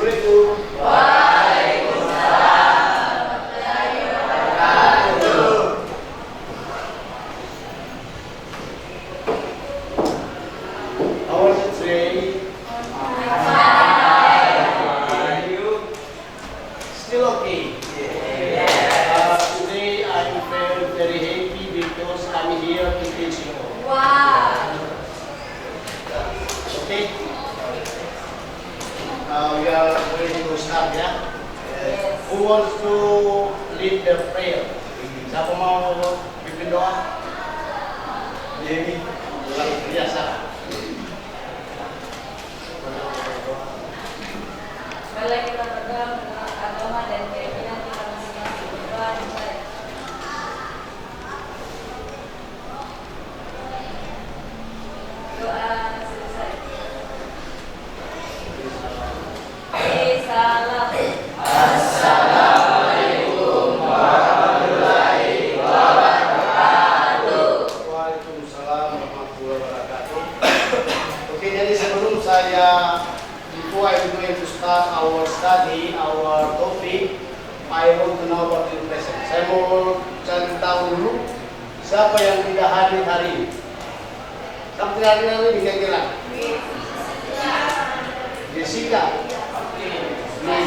Assalamualaikum. How was it today? Still okay? Today I'm very happy because I'm here to teach you. Okay? We are ready to start, ya? Who wants to lead the prayer? Siapa mau pimpin doa? Dewi, luar biasa. Mari kita berdoa menurut agama dan keyakinan kita masing-masing. Berdoa dimulai. Doa selesai. Salam. Assalamualaikum warahmatullahi wabarakatuh. Waalaikumsalam warahmatullahi wabarakatuh. Oke, jadi sebelum saya before I'm going to start our study, our topic, I want to know about the present. Saya mau cari tahu dulu siapa yang tidak hadir hari ini. Siapa yang hadir hari ini kira-kira? Jessica. Ada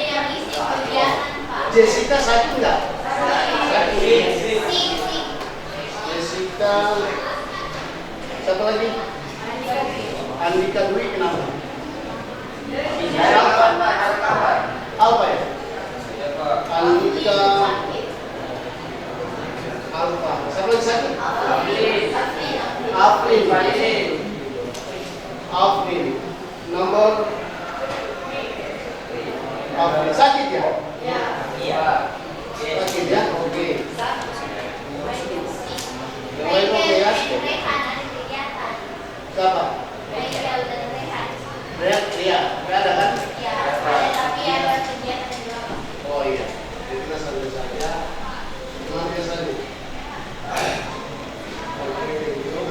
yang isi kegiatan, Pak. Jessica sakit nggak? Sakit. Jessica. Siapa lagi? Andika Dwi kenapa? Apa ya? Andika Alfa. Siapa lagi sakit? Afrin. Nomor Afrin. Sakit ya? Sakit ya? Oke. Yang lain oke ya? Siapa? Iya, nggak ada kan? Oh iya, jadi kita sambil saja. Cuma biasa nih. Oke, itu.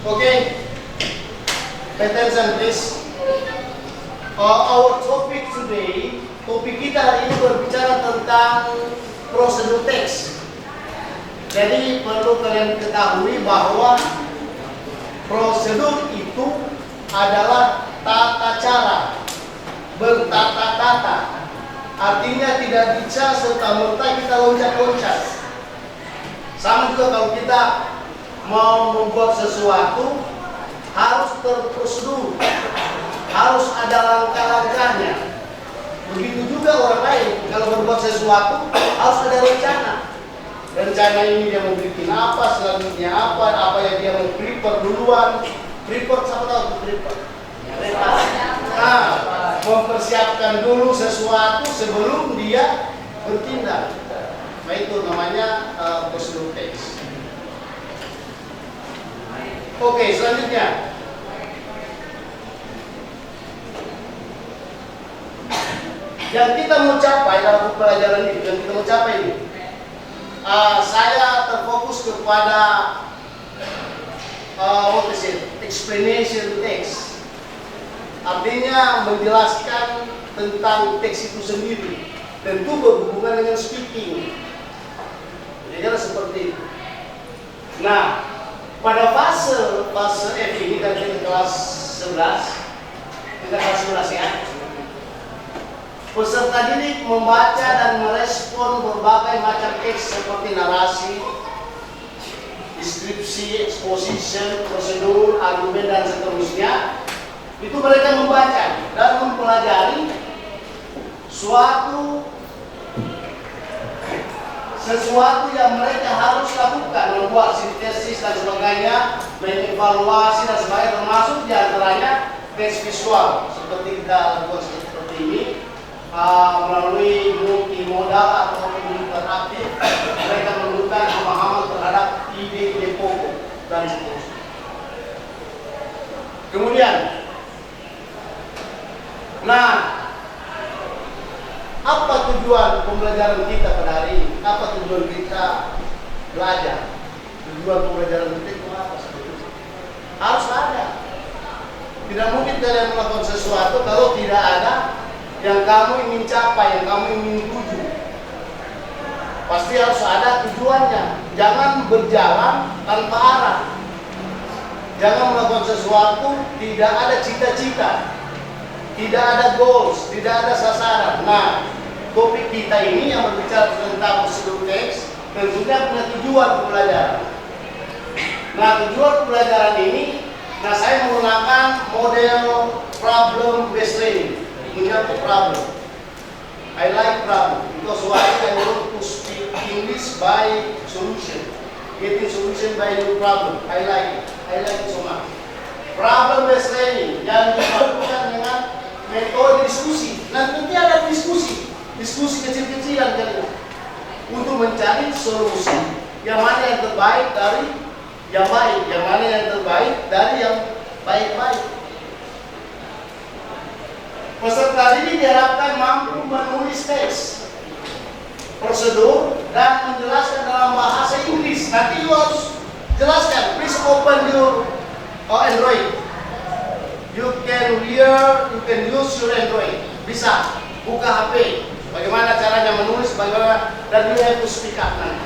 Okay, pay attention please. Our topic today, topik kita hari ini berbicara tentang prosedur teks. Jadi perlu kalian ketahui bahwa prosedur itu adalah tata cara, bertata-tata. Artinya tidak bisa serta-merta kita loncat-loncat. Sama juga kalau kita mau membuat sesuatu harus terprosedur, harus ada langkah-langkahnya. Begitu juga orang lain, kalau berbuat sesuatu harus ada rencana. Rencana ini dia mau bikin apa, selanjutnya apa yang dia mau prepare duluan. Prepare, siapa tahu prepare? Nah, mempersiapkan dulu sesuatu sebelum dia bertindak. Nah itu namanya prosedur teks. Oke, selanjutnya. Yang kita mau capai dalam pelajaran ini, yang kita mau capai ini, saya terfokus kepada explanation text. Artinya menjelaskan tentang teks itu sendiri. Tentu berhubungan dengan speaking. Jadi seperti itu. Nah, pada fase F ini kan kita kelas 11. Kita kelas 11 ya. Peserta didik membaca dan merespon berbagai macam teks seperti narasi, deskripsi, exposition, prosedur, argumen dan seterusnya. Itu mereka membaca dan mempelajari sesuatu yang mereka harus lakukan, membuat sintesis dan sebagainya, mengevaluasi dan sebagainya, termasuk diantaranya teks visual seperti kita lakukan seperti ini. Melalui multimodal atau interaktif, mereka menunjukkan pemahaman terhadap ide-ide pokok dan seterusnya. Kemudian, nah, apa tujuan pembelajaran kita pada hari ini? Apa tujuan kita belajar? tujuan pembelajaran kita itu apa sebetulnya. Harus ada. Tidak mungkin kalian melakukan sesuatu kalau tidak ada yang kamu ingin capai, yang kamu ingin tuju. Pasti harus ada tujuannya. Jangan berjalan tanpa arah. Jangan melakukan sesuatu tidak ada cita-cita, tidak ada goals, tidak ada sasaran. Nah, topik kita ini yang berbicara tentang prosedur teks tentunya punya tujuan pembelajaran. Nah, tujuan pembelajaran ini, saya menggunakan model problem based learning. Menjawab problem. I like problem because why I want to speak English by solution. Getting solution by new problem. I like it. I like it so much. Problem based learning yang dilakukan dengan metode diskusi. Nanti ada diskusi kecil-kecilan kalian untuk mencari solusi yang mana yang terbaik dari yang baik, yang mana yang terbaik dari yang baik-baik. Peserta ini diharapkan mampu menulis teks, prosedur, dan menjelaskan dalam bahasa Inggris. Nanti lu harus jelaskan. Please open your Android. You can use your Android. Bisa buka HP. Bagaimana caranya menulis, bagaimana, dan you have to speak up nanti.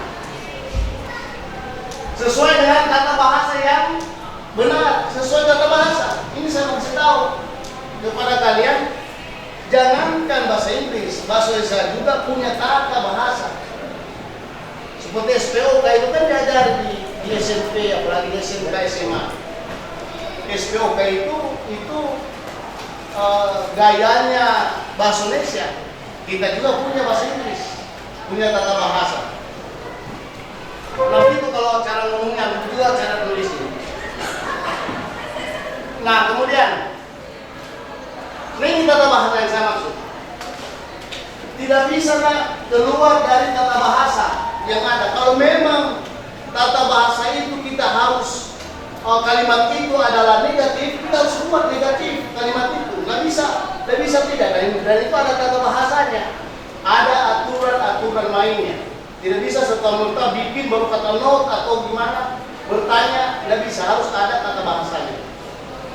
Sesuai dengan tata bahasa yang benar, sesuai tata bahasa. Ini saya kasih tahu kepada kalian. Jangankan bahasa Inggris, bahasa Indonesia juga punya tata bahasa. Seperti SPOK itu kan diajari di SMP, apalagi di SMK, SMA. SPOK itu gayanya bahasa Indonesia. Kita juga punya bahasa Inggris, punya tata bahasa. Nah itu kalau cara ngomongnya, juga cara tulisnya. Nah kemudian ini tata bahasa yang saya maksud. Tidak bisa keluar dari tata bahasa yang ada. Kalau memang tata bahasa itu kita harus kalimat itu adalah negatif, kita harus buat negatif kalimat itu. Nggak bisa tidak. Dan itu ada tata bahasanya. Ada aturan-aturan mainnya. Tidak bisa serta-merta bikin baru kata note atau gimana bertanya. Nggak bisa, harus ada tata bahasanya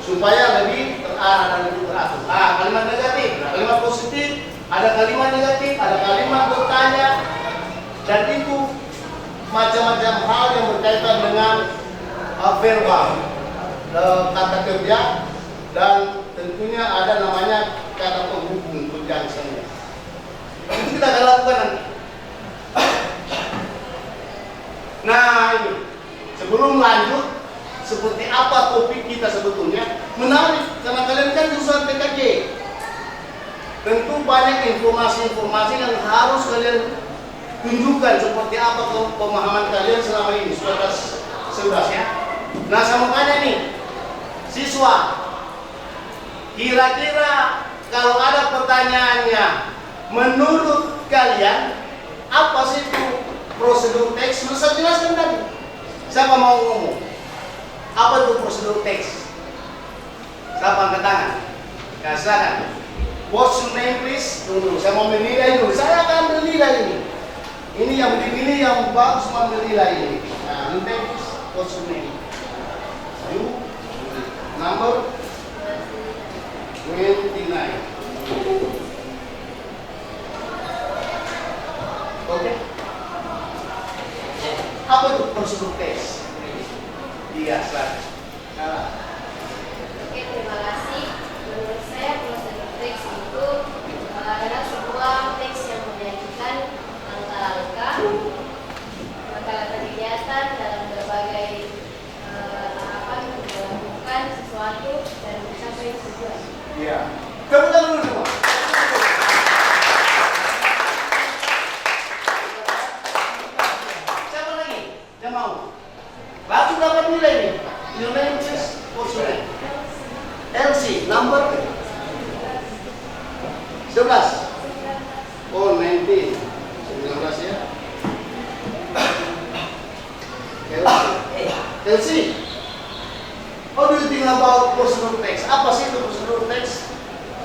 supaya lebih terarah dan lebih teratur. Nah, kalimat negatif, kalimat positif, ada kalimat negatif, ada kalimat bertanya, dan itu macam-macam hal yang berkaitan dengan verbal, kata kerja, dan tentunya ada namanya kata penghubung, conjunction. Itu kita akan lakukan nanti. Nah, ini sebelum lanjut. Seperti apa topik kita sebetulnya menarik karena kalian kan jurusan TKJ. Tentu banyak informasi-informasi yang harus kalian tunjukkan seperti apa pemahaman kalian selama ini sudah 11 ya. Nah saya mau tanya nih siswa, kira-kira kalau ada pertanyaannya, menurut kalian apa sih itu prosedur teks? Sudah saya jelaskan tadi. Siapa mau ngomong? Apa itu prosedur teks? Siapa angkat tangan? Silakan. What's your name please? Tunggu, saya mau menilai dulu. Saya akan menilai ini. Ini yang dimilih yang bagus mau menilai ini. Nah, name please. What's your name? You number 29. Oke. Apa itu prosedur teks? Iya, silakan. Oke, terima kasih. Menurut saya prosedur teks itu adalah sebuah teks yang menyajikan langkah-langkah kegiatan dalam berbagai tahapan untuk melakukan sesuatu dan mencapai tujuan. Iya. Tepuk tangan dulu semua. Siapa lagi yang mau? Langsung dapat nilai nih. Your name is what's your name? LC, number 11. Oh, 19 ya. LC. How do you think about prosedur teks? Apa sih itu prosedur teks?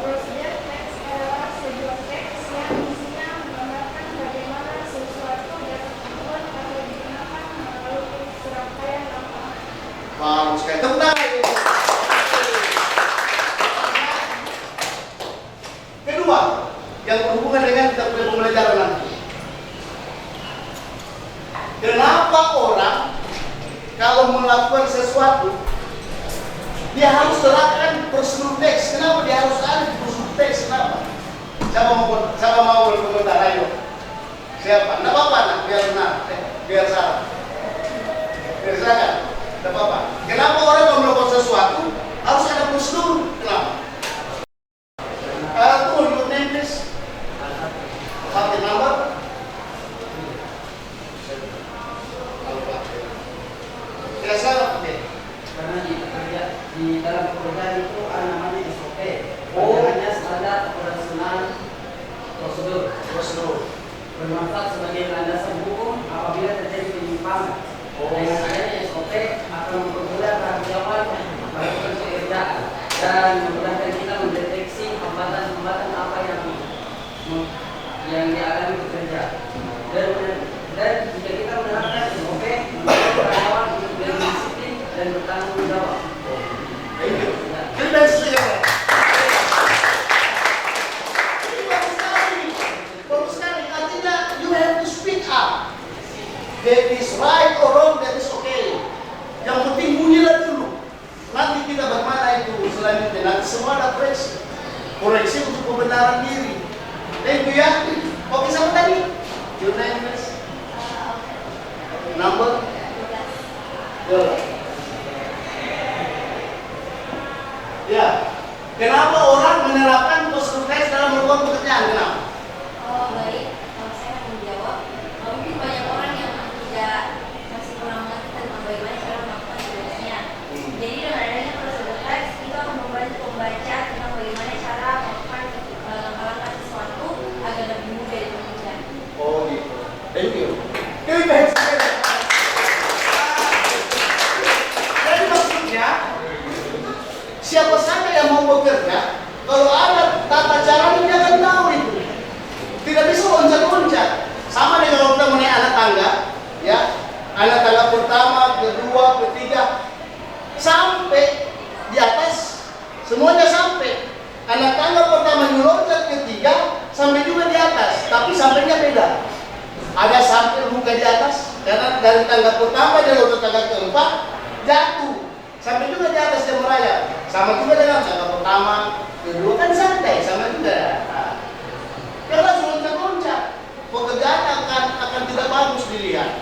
Prosedur teks adalah sebuah teks yang isinya menggambarkan bagaimana sesuatu dapat dibuat atau digunakan melalui serangkaian Bagus sekali. Tepuk tangan. Kedua, yang berhubungan dengan kita punya pembelajaran nanti. Kenapa orang kalau melakukan sesuatu dia harus serahkan prosedur teks? Kenapa dia harus ada prosedur teks? Kenapa? Siapa mau berkomentar? Ayo. Siapa? Tidak apa-apa, nah, biar benar, biar salah. Biar silakan. Tidak apa-apa. Kenapa orang kalau melakukan sesuatu harus ada prosedur? Kenapa? Tunggu your name please. Party number. Ya salah deh. Karena di dalam pekerjaan itu ada namanya SOP. Oh. Hanya standar operasional prosedur bermanfaat sebagai landasan hukum apabila terjadi penyimpangan. Dengan adanya SOP akan mempermudah tanggung melakukan pekerjaan dan memudahkan kita mendeteksi hambatan-hambatan apa yang dialami pekerja. Dan jika kita menerapkan SOP, karyawan untuk berdisiplin dan bertanggung jawab. Thank you. Terima kasih. Ini bagus sekali. Bagus sekali. Artinya you have to speak up. That is right or wrong, that is okay. Yang penting bunyilah dulu. Nanti kita bagaimana itu selanjutnya. Nanti semua ada koreksi untuk pembenaran diri. Thank you ya. Oke sama tadi. Your name please. Number. Ya. Kenapa orang menerapkan prosedur teks dalam melakukan pekerjaan? Kenapa? Oh baik, kalau saya akan menjawab, mungkin banyak orang yang tidak masih kurang mengerti tentang bagaimana cara melakukan tugasnya. Jadi dengan adanya prosedur teks itu akan membantu pembaca tentang bagaimana cara melakukan langkah-langkah sesuatu agar lebih mudah dilakukan. Oh gitu. Thank you. Terima kasih. Jadi maksudnya siapa saja yang mau bekerja, kalau ada tata caranya dia akan tahu itu. Tidak bisa loncat-loncat. Sama dengan kalau kita menaik anak tangga, ya, anak tangga pertama, kedua, ketiga, sampai di atas, semuanya sampai. Anak tangga pertama loncat, ketiga, sampai juga di atas, tapi sampainya beda. Ada sampai luka di atas, karena dari tangga pertama dia loncat tangga keempat, jatuh. Sampai juga di atas dia merayap. Sama juga dengan tangga pertama, kedua kan santai, sama juga. Nah, karena loncat-loncat, pekerjaan akan tidak bagus dilihat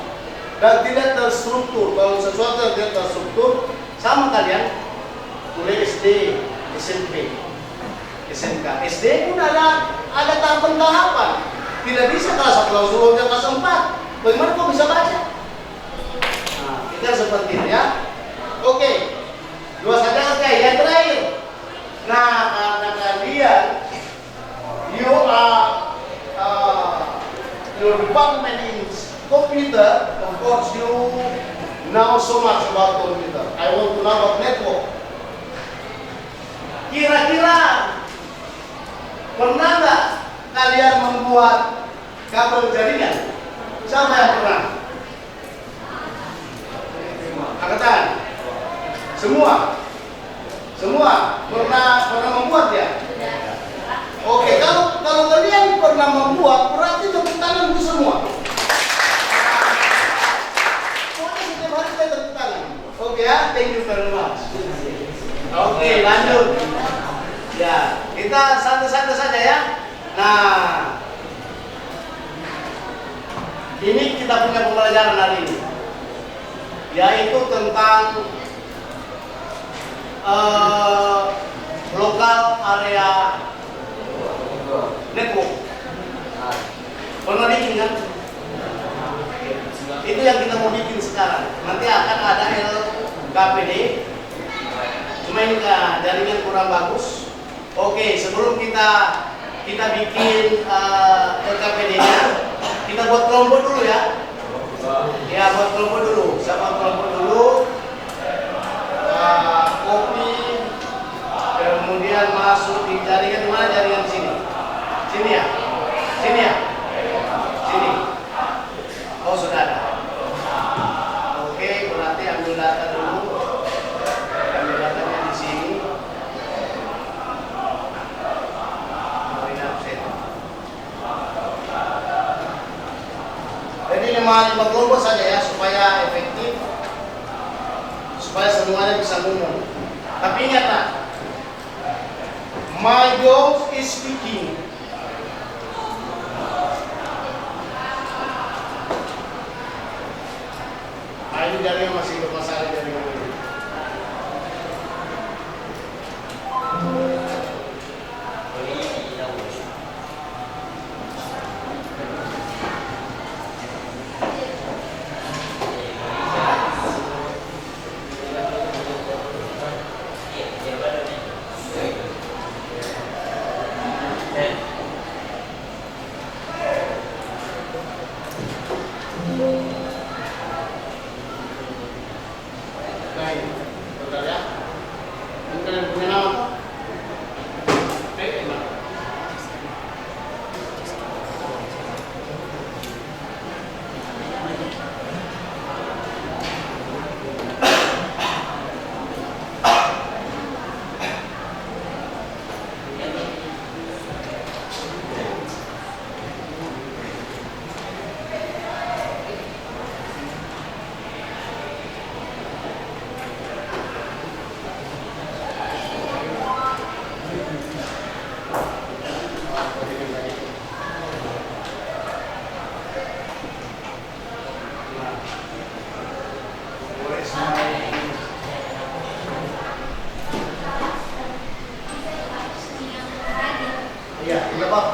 dan tidak terstruktur. Kalau sesuatu yang tidak terstruktur, sama kalian mulai SD, SMP, SMK. SD pun ada tahapan-tahapan. Tidak bisa kelas 1 langsung loncat kelas 4. Bagaimana kok bisa baca? Nah, kita seperti ini ya. Oke. Dua saja oke, yang terakhir. Nah, karena kalian your department in computer, of course you know so much about computer. I want to know about network. Kira-kira pernah nggak kalian membuat kabel jaringan? Siapa yang pernah? Angkat tangan. Semua pernah membuat ya? Oke, kalau kalian pernah membuat, berarti tepuk tangan itu semua. Pokoknya setiap hari kita tepuk tangan. Oke ya, thank you very much. Oke, lanjut. Ya, kita santai-santai saja ya. Nah, ini kita punya pembelajaran hari ini, yaitu tentang lokal area network. Pernah bikin kan? Itu yang kita mau bikin sekarang. Nanti akan ada LKPD. Cuma ini jaringan kurang bagus. Oke, sebelum kita bikin LKPD-nya, kita buat kelompok dulu ya. Ya, buat kelompok dulu. Siapa kelompok dulu? Kopi, kemudian masuk di jaringan mana? Jaringan sini. Sini ya. Sini. Oh, sudah ada. Oke, berarti ambil data dulu. minimal 5 kelompok saja ya supaya efektif, supaya semuanya bisa ngomong. Tapi ingatlah, my goal is speaking. Nah, ini dari yang masih bermasalah dari yang ini. Nah, ini, bentar ya. Ini kalian punya nama? Mana? Iya, dapat.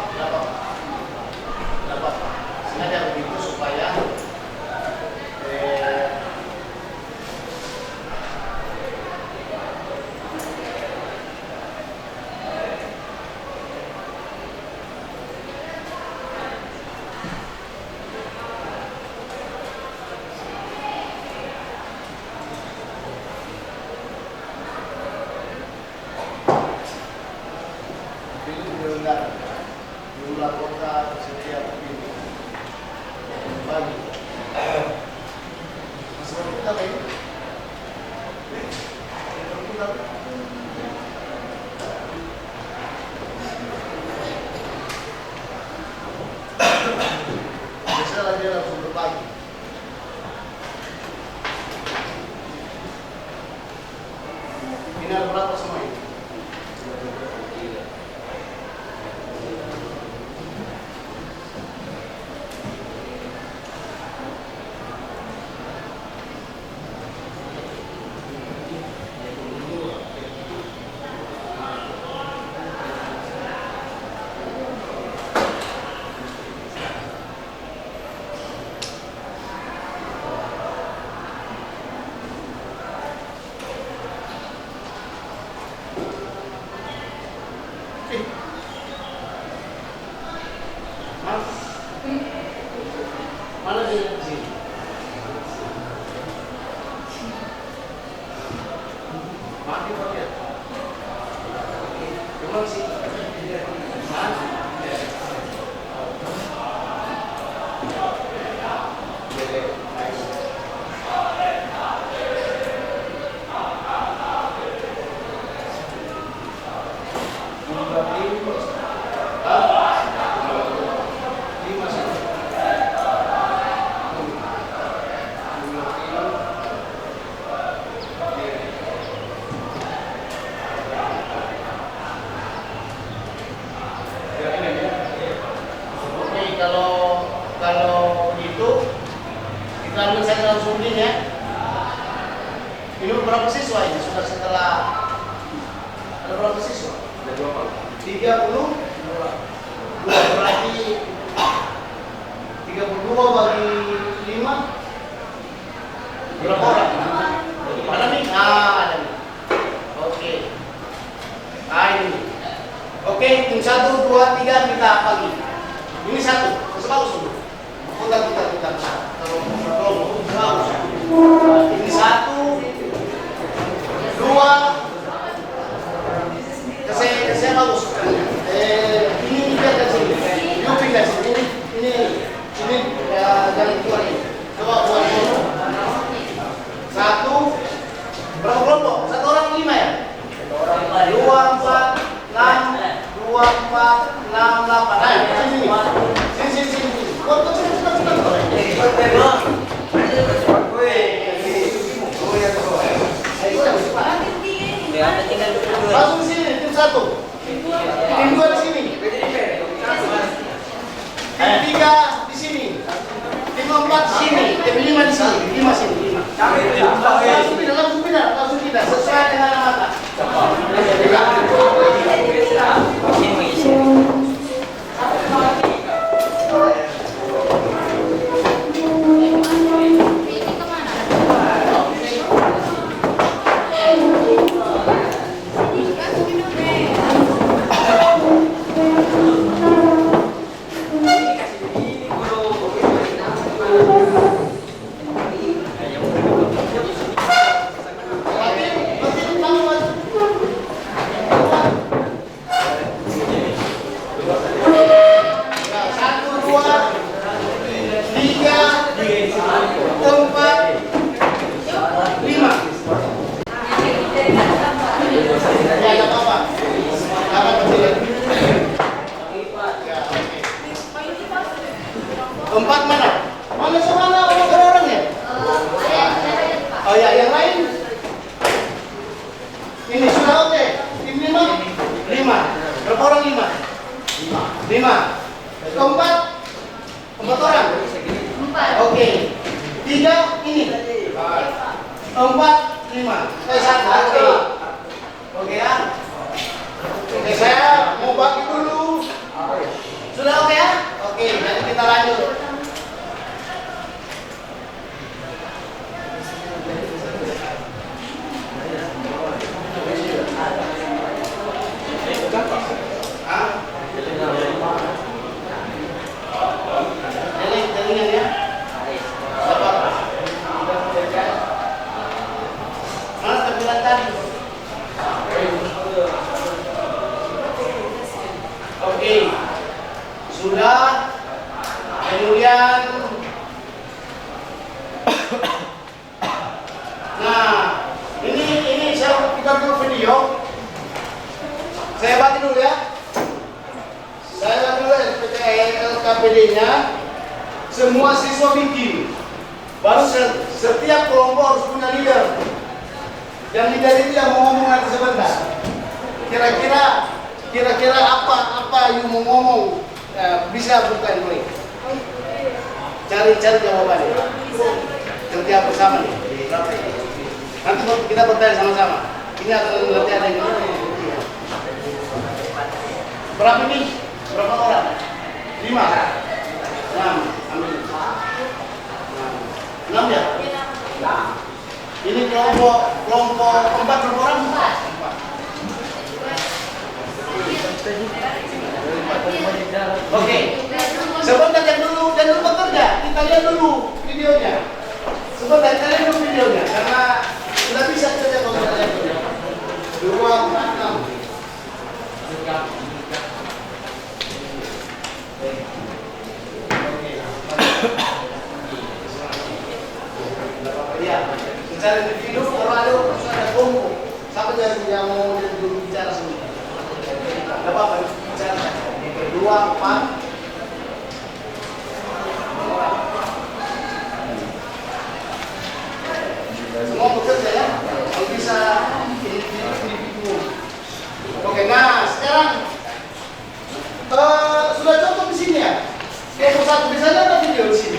Sengaja begitu supaya itu benar jumlah kota setiap minggu pagi. Masih baru kita kayak ini. Baru kita. Biasanya dia langsung berbagi. Ini ada berapa semua ini? Mana dia di sini? Mati pakai. Memang sih. Kalau itu kita ambil saja langsung ini ya. Ini berapa siswa ini? Sudah setelah ada berapa siswa? Ada 30. Berarti 32 bagi 5 berapa orang? Mana nih? Ada nih. Oke. Ini. Oke, tim 1, 2, 3 kita pagi. Ini 1, bagus dulu. Putar. Kalau bagus. Ini 1, 2. Saya bagus. Ini biar ke sini. Yuk pindah sini. Ini jangan keluar ini. Coba buat dulu. 1. Berapa kelompok? 1 orang 5 ya? 2, 4, 6, 2, 4, 6, 8. keempat sini, tim 5 di sini, 5 sini, 5. Langsung pindah, sesuai dengan mata. Empat mana? Mana semana orang-orangnya? Oh ya, yang lain? Ini sudah oke. Tim 5? 5. Berapa orang 5? 5. Keempat? 4 orang? 4. Oke. 3 ini? 4, 5. 1. Oke. Oke ya? Oke, saya mau bagi dulu. Sudah oke ya? Oke, jadi kita lanjut. Jalingan ya. Dapat. Mana tampilan tadi? Oke. Sudah. Kemudian nah, ini saya kita dulu video. Saya baca dulu ya. Saya dulu LKPD-nya. Semua siswa bikin. Baru setiap kelompok harus punya leader. Yang leader itu yang mau ngomong nanti sebentar. Kira-kira apa yang mau ngomong bisa bukan ini. Cari jawabannya. Kerja bersama nih. Nanti kita bertanya sama-sama. Ini akan latihan yang ini. Berapa ini? Berapa orang? 5. 6. Ambil. 6 ya? Ini kelompok 4 berapa orang? 4. Oke. Sebentar jangan dulu bekerja. Kita lihat dulu videonya. Sebentar kalian dulu videonya karena tidak bisa kerja kalau tidak lihat video. 2, 4, 6. Ya, mencari video kalau ada kelompok. Siapa yang mau dulu bicara sebentar? Tidak apa-apa, bicara. 2, 4. Semua bekerja ya, kalau bisa individu. Oke, nah sekarang sudah contoh di sini ya. Kelompok 1 bisa lihat video di sini.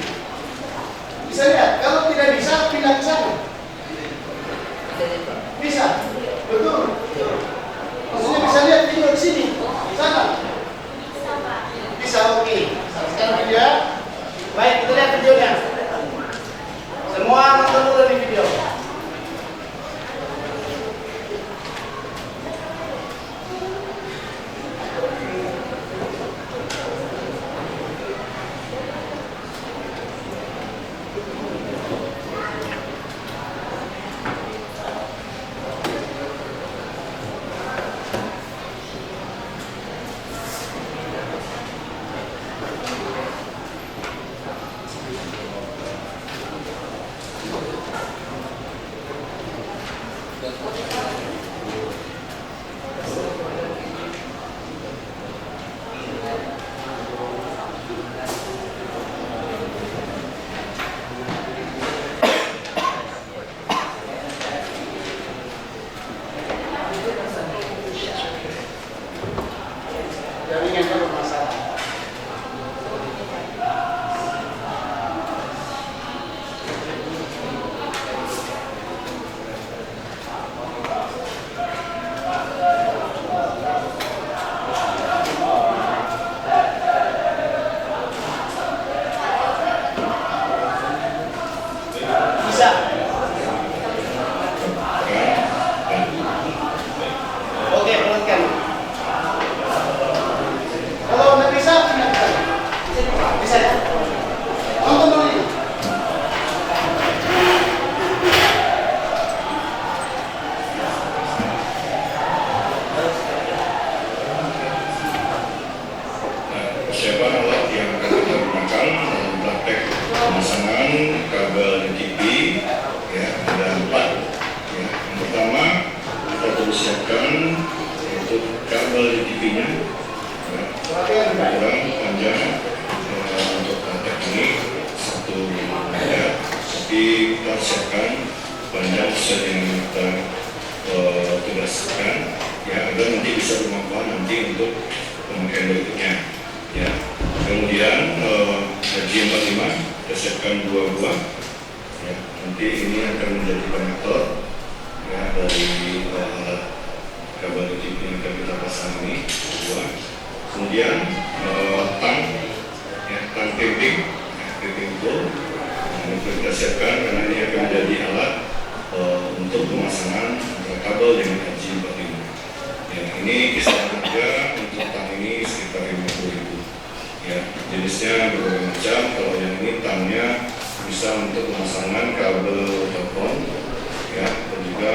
Bisa lihat. Kalau tidak bisa pindah ke sana. Bisa, betul. Maksudnya bisa lihat video di sini, di sana. Bisa. bisa. Oke, perhatikan. Kalau nggak bisa, tidak bisa. Bisa ya? Nonton dulu ini. Persiapan alat yang akan kita gunakan dalam praktek pemasangan kabel TV ya, ada 4 ya. Yang pertama kita perlu siapkan untuk kabel TV-nya ya, ukuran panjang untuk praktek ini 1 meter, tapi kita siapkan panjang sesuai yang kita tugaskan ya, agar nanti bisa bermanfaat nanti untuk pemakaian berikutnya. Ya, kemudian G45 kita siapkan 2 buah. Ya, nanti ini akan menjadi konektor ya dari alat kabel TV yang akan kita pasang ini 2. Kemudian tang ya, tang pimping, pimping tool. Nah, ini kita siapkan karena ini akan menjadi alat untuk pemasangan kabel dengan G45. Ya, ini kisaran harga untuk tang ini sekitar 50.000. Ya, jenisnya berbagai macam. Kalau yang ini tangnya bisa untuk pemasangan kabel telepon, ya, dan juga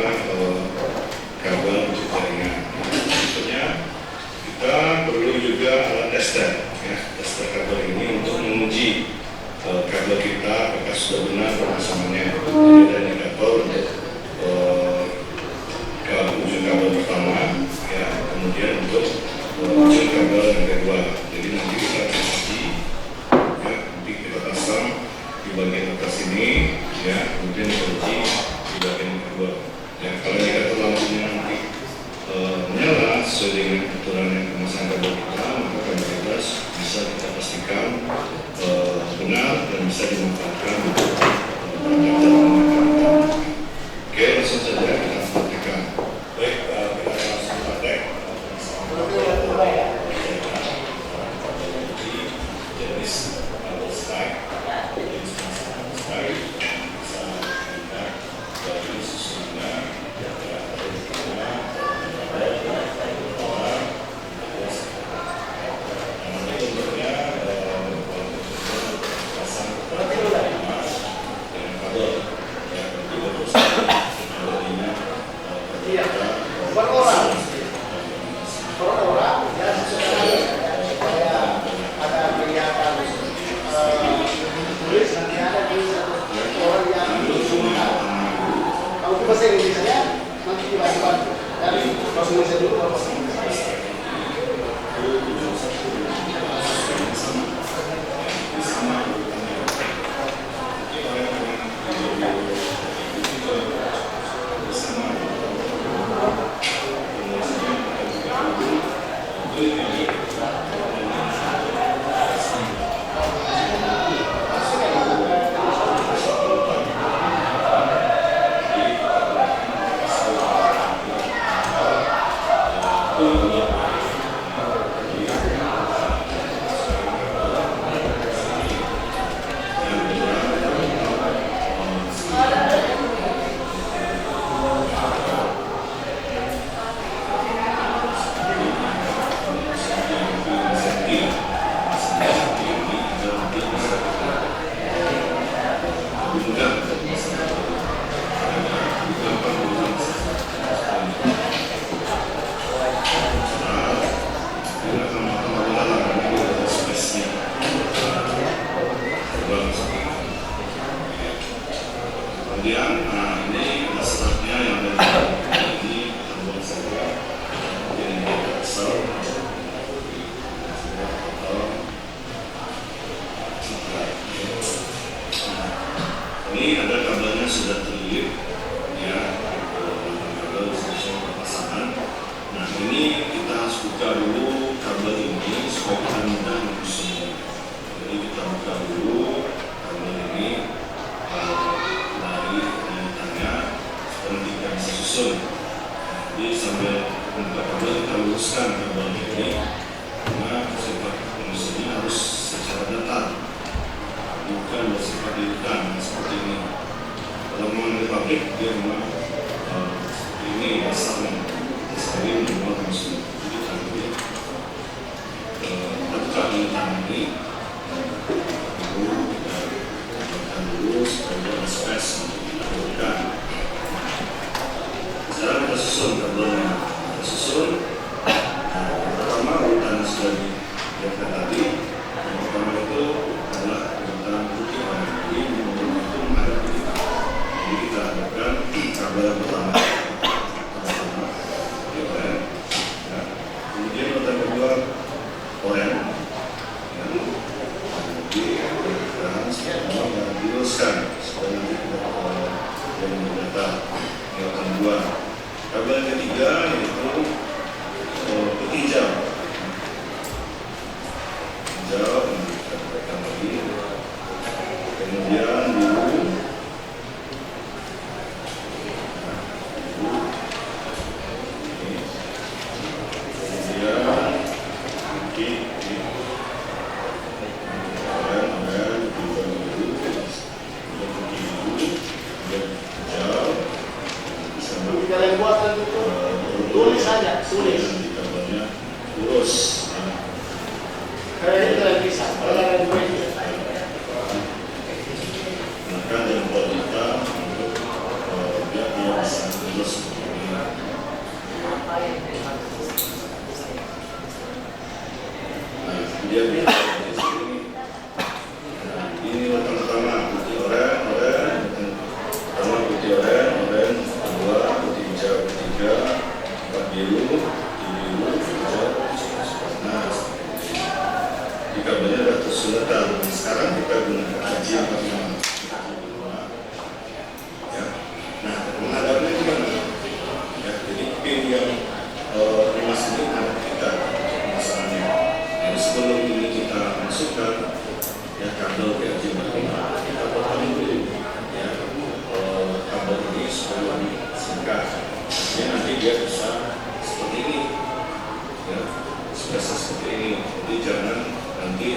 kabel untuk jaringan. Berikutnya kita perlu juga alat tester, ya, tester kabel ini untuk menguji kabel kita apakah sudah benar pemasangannya. Jadi ada indikator untuk ujung kabel pertama, ya, kemudian untuk ujung kabel yang kedua. Jadi nanti kita uji, ya, nanti kita pasang di bagian atas ini, ya, kemudian kita uji di bagian kedua. Ya, kalau indikator lampunya nanti menyala sesuai dengan aturan yang pemasangan kabel kita, maka kabel kita bisa kita pastikan benar dan bisa dimanfaatkan untuk Oke, langsung saja kita praktekkan. Baik, kita langsung praktek. Jenis kabel stack, jenis pemasangan stack, bisa dilihat dari susunannya, bahasa Indonesia nanti dibantu dari bahasa Indonesia dulu baru bahasa Inggris. Kemudian, ini ada seratnya yang dari ini terbuat saja, kemudian ini kesel, ini ada kabelnya sudah terlilit, ya, kabel sesuai pemasangan. Nah, ini kita harus buka dulu kabel ini supaya kita mudah mengususnya. Jadi kita buka dulu kabel ini. Nanti kita bisa susun. Jadi sambil membuka kabel kita luruskan kabel ini, karena sifat pengususnya harus secara datar, bukan bersifat diikat seperti ini. Kalau pabrik dia memang ini asalnya sekali memang masuk jadi kami tetap menangani itu kita dulu supaya space untuk kita lakukan. Sekarang kita susun kabelnya, kita susun. Pertama urutan sudah dilihatkan tadi. Yang pertama itu adalah urutan putih warna ini itu menghadap kita. Jadi kita lakukan kabel yang pertama. Kemudian urutan kedua oranye. Jadi diluruskan supaya nanti kita yang mendata yang kedua. Kabel yang ketiga yaitu putih hijau. Hijau yang kita gunakan lagi. Kemudian biru. Kemudian putih. Kalian buat itu tulis saja, tulis. Kabelnya lurus. Kalian itu kalian bisa. Kalian gue Maka yang buat kita untuk dia bisa lurus. Kemudian di sini ini pertama putih oranye, pertama putih oranye, kedua putih hijau, ketiga empat biru, hijau. Nah, di kabelnya sudah tersusun. Sekarang kita gunakan haji yang pertama. Ya. Nah, menghadapnya gimana? Ya, jadi pin yang emas ini ada kita masalahnya. Jadi sebelum ini kita masukkan ya kabel ke haji yang pertama, kita potong dulu ya kabel ini supaya lebih singkat. Ya, nanti dia bisa seperti ini. Ya, sudah seperti ini. Jadi jangan nanti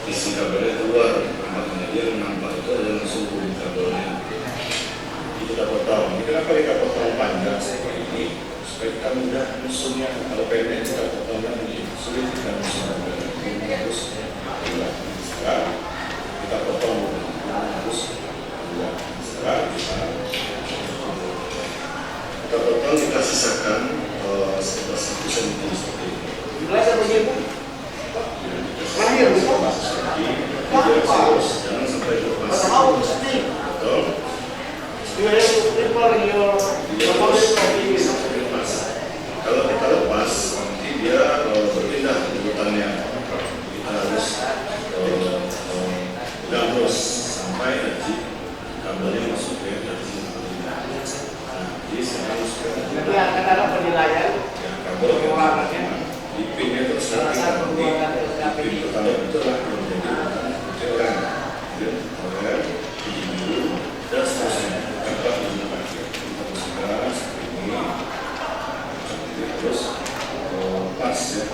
isi kabelnya keluar, tempatnya dia nampak itu ada langsung kulit kabelnya. Jadi kita potong. Ini kenapa kita potong panjang seperti ini? Supaya kita mudah musuhnya. Kalau pendek kita potongnya begini, sulit kita musuhnya. Ini harus sekarang kita potong harus sekarang kita potong, kita sisakan sekitar 1 cm seperti ini. belajar begitu. Lahir betul. Jangan sampai lepas. How to speak. Betul. You have to prepare your knowledge of English. Kalau kita lepas, nanti dia berpindah urutannya. Kita harus pegang terus sampai haji kabelnya masuk ke haji. Jadi saya harus Nanti akan ada penilaian ya kabel pengurangannya. di pinnya terus nanti di pin pertama itu lah yang menjadi kecilkan. Kemudian hiji biru dan seterusnya. Kabel ini pakai kita masukkan seperti ini. Terus pas ya.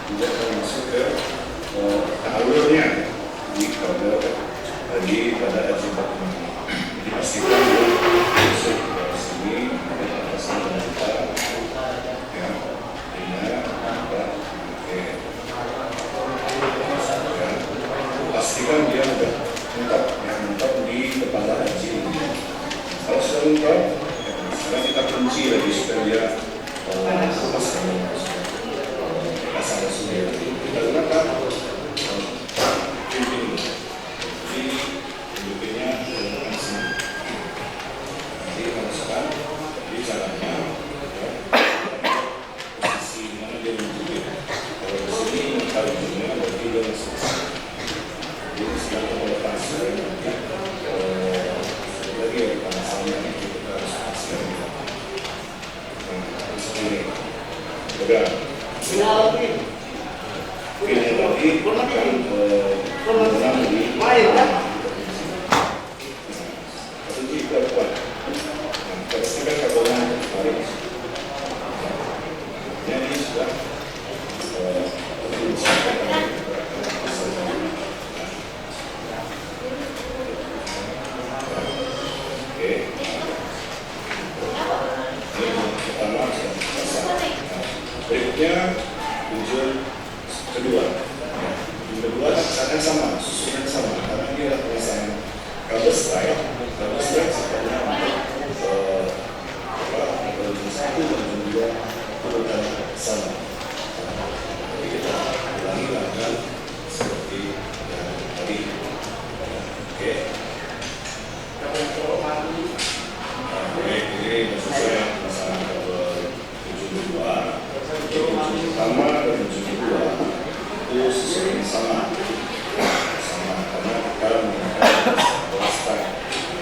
Kemudian kita masuk ke alurnya di kabel tadi pada haji pertama. Jadi pastikan dia masuk ke sini, kita pasang dan kita ya pastikan dia sudah menetap di kepala haji ini. Kalau sudah menetap, sekarang kita kunci lagi supaya dia pasang langsung dia. Kita gunakan pimpin. Jadi pimpinnya menggunakan sini. Nanti kita masukkan. Jadi caranya posisi mana dia menjepit. Kalau di sini mencari dunia berarti dia masuk. Jadi sekarang melepas lagi ya pemasannya kita harus paskan. Nah, seperti ini. double strike sebenarnya satu dan juga urutan sama. Jadi kita ulangi langkah seperti yang tadi. Oke. Baik, ini sesuai masalah kabel 72. Tujuh pertama dan 72 itu sesuai sama karena kita menggunakan strike.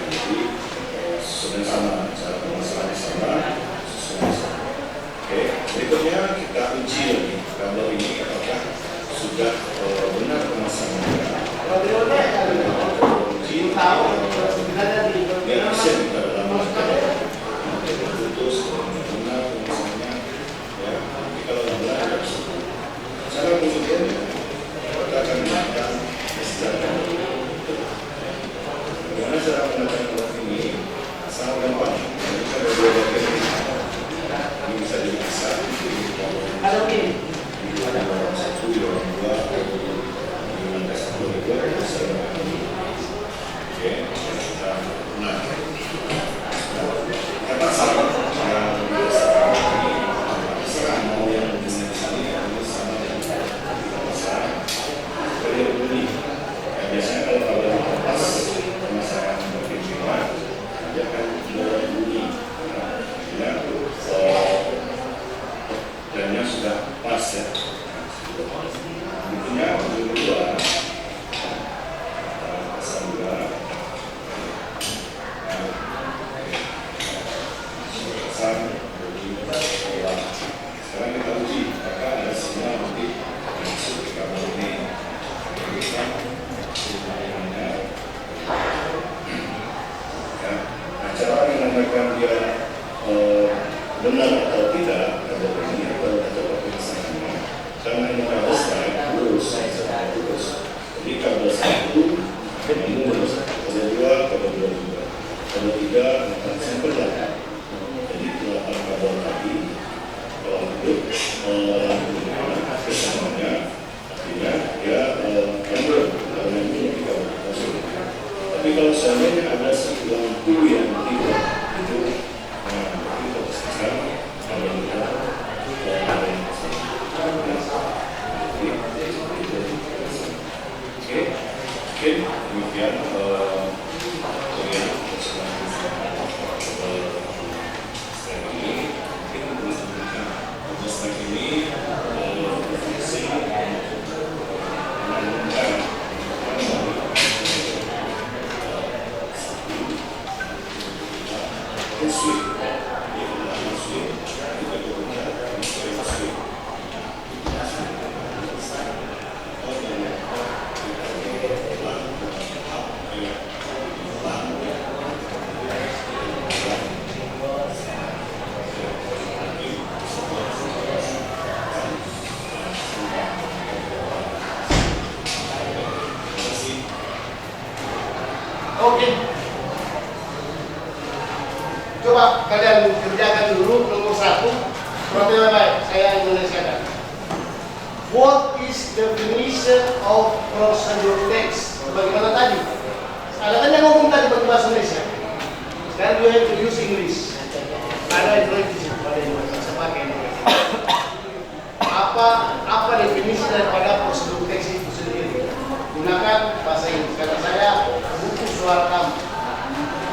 Jadi sesuai sama cara pemasangan sama sesuai sama. Oke, berikutnya kita uji lagi kabel ini apakah sudah benar pemasangannya. Uji tahu sebenarnya bisa kita dalam putus benar pemasangannya. Ya, tapi kalau benar cara kemudian kita akan menggunakan istilah. Bagaimana cara menggunakan alat ini? Sangat gampang. Kita ada dua bagian ini bisa dipisah. Ada ini. Ada orang satu, orang dua, ada satu, dua, bisa. Oke, kita gunakan. Kata sama yang sekarang mau yang di sini ini sama yang besar. Kalau bunyi, biasanya kalau kabel lepas pemasangan berpindah, dia akan berbunyi. Ya, dannya sudah pas ya. Bunyinya kedua, pasang dua. Sekarang kita uji apakah ada sinyal nanti masuk ke kabel ini. Nah, cara menandakan dia benar atau tidak kabel ini atau pemasangannya karena ini kabel strike lurus. Jadi kabel satu lurus, kabel dua juga, kabel tiga akan sempurna. Jadi 8 kabel tadi kalau hidup kesamaannya artinya dia yang belum kalau yang ini tidak masuk. Tapi kalau seandainya ada lampu yang tidak itu kita pastikan kalau kita oke demikian Oke. Coba kalian kerjakan dulu nomor 1. Perhatikan baik, saya Indonesiakan. What is definition of procedure text? Bagaimana tadi? Ada kan yang ngomong tadi pakai bahasa Indonesia. Sekarang you have to use English. Ada Indonesia pada Indonesia, saya pakai Indonesia. Apa definisi daripada prosedur teks itu sendiri? Gunakan bahasa Inggris. Karena saya buku suara kamu.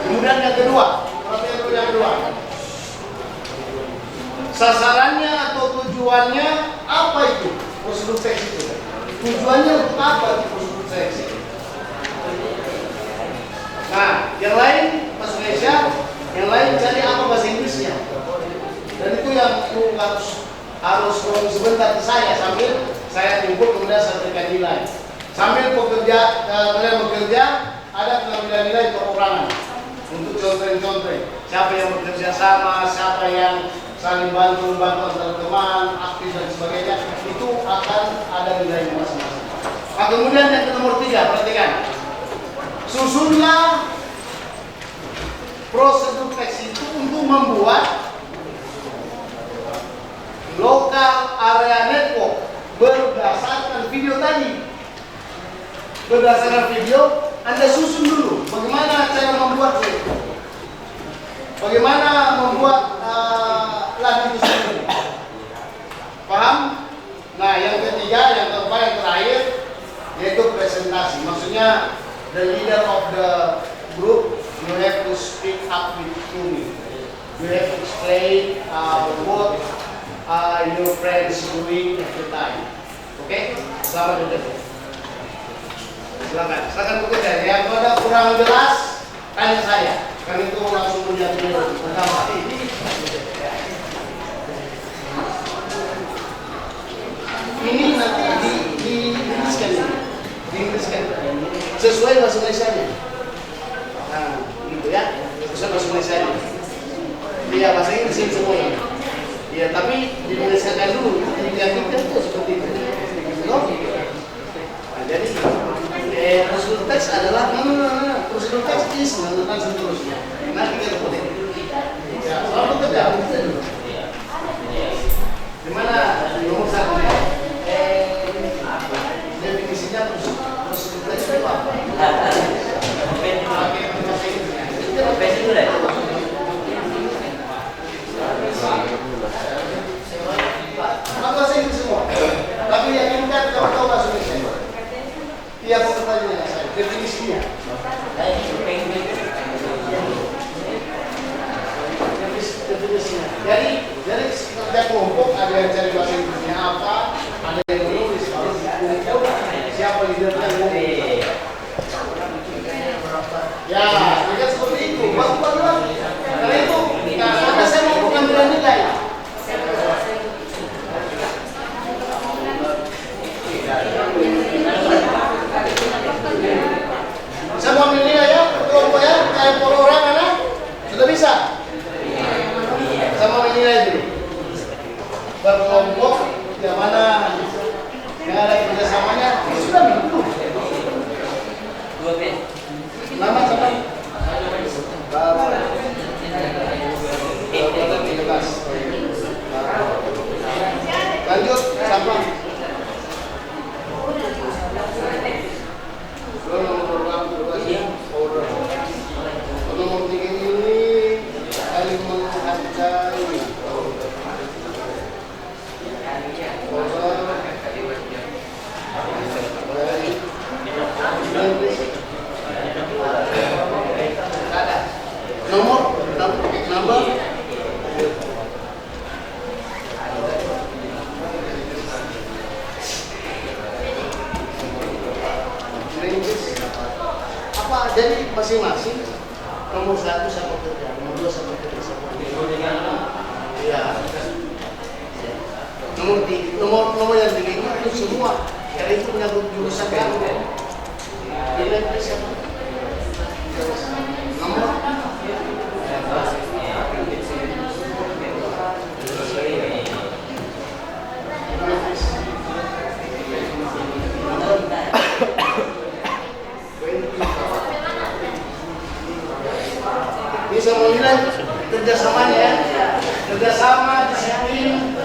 Kemudian yang kedua, perhatikan dulu yang kedua. Sasarannya atau tujuannya apa itu prosedur teks itu? Tujuannya untuk apa itu prosedur teks itu? Nah, yang lain bahasa Indonesia, yang lain cari apa bahasa Inggrisnya. Dan itu yang harus ngomong sebentar ke saya sambil saya timbul kemudian saya berikan nilai. Sambil kalian bekerja, ada pengambilan nilai perorangan untuk contoh-contoh. Siapa yang bekerja sama, siapa yang saling bantu antar teman, aktif dan sebagainya, itu akan ada nilainya masing-masing. Nah, kemudian yang nomor 3, perhatikan. Susunlah prosedur teks itu untuk membuat local area network berdasarkan video tadi. Berdasarkan video, Anda susun dulu bagaimana Bagaimana membuat lagu itu sendiri? Paham? Nah, yang ketiga, yang keempat, yang terakhir, yaitu presentasi. Maksudnya, the leader of the group, you have to speak up with me. You have to explain what your friends doing at the time. Oke? Selamat bekerja. Silakan bekerja. Yang pada kurang jelas, tanya saya. Kan itu langsung menjadi pertama. Ini nanti diinggriskan sesuai bahasa Indonesia-nya. Nah, gitu ya, sesuai bahasa Indonesia-nya. Iya, bahasa Inggris semuanya. Iya, tapi diinggriskan dulu, diyakinkan itu seperti itu. Nah, jadi prosedur teks adalah prosedur teks is dan seterusnya. Nanti kita boleh. Ya, selalu bekerja. Gimana nomor satu ya? Definisinya prosedur teks itu apa? Bahasa Inggris semua. Tapi yakinkan kalau tahu bahasa Indonesia. Iya, pertanyaannya saya. Definisinya. Definisinya. Jadi kerja kelompok ada yang cari bahasa Inggrisnya apa, ada yang menulis siapa leadernya ngomong. Ya, tidak seperti itu. Bagus. Karena itu, karena saya mau pengambilan nilai. Saya mau ambil nilai ya, kelompok ya, kayak puluh orang anak, sudah bisa. Saya mau ambil nilai dulu. Berkelompok, yang mana yang ada kerjasamanya, sudah dulu. Nama siapa? Lanjut, siapa? Nomor 3 ini saling menghargai. Nomor apa? Jadi masing-masing nomor 1 sama kerja, nomor 2 sama kerja sama. Iya. Nomor yang 3 itu semua. Karena itu menyangkut jurusan kamu. Nilai siapa? Nomor bisa menilai kerjasamanya ya, kerjasama disiplin.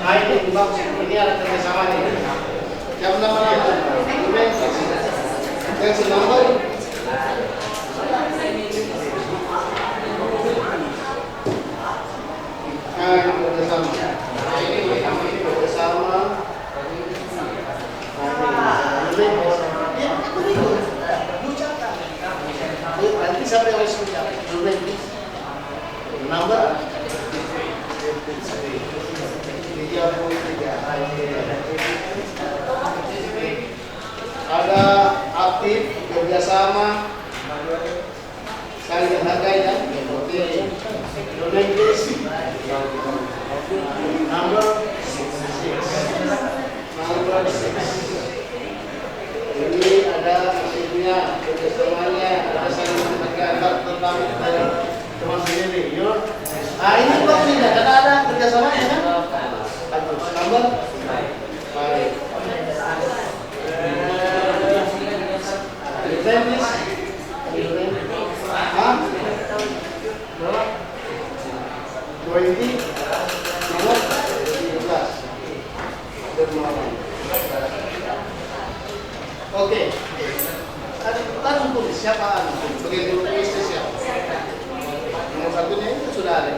Nah ini bagus, ini ada kerjasamanya. Yang nama-nama, yang senambal. Nah ini kerjasama. Nah ini kerjasama. Nanti siapa yang harus ucap? Number 33. Ada aktif, kerjasama, saling menghargai ya. Number 6. Ini ada aktifnya, kerjasamanya, ada saling menghargai antar tetamu dari teman sendiri. Nah ini kok tidak, karena ada kerjasamanya kan? Number 5. Defense. Hah? 20. Nomor 13. Oke. Langsung tulis siapa? Sebagai guru tulis siapa? satunya itu sudah ada.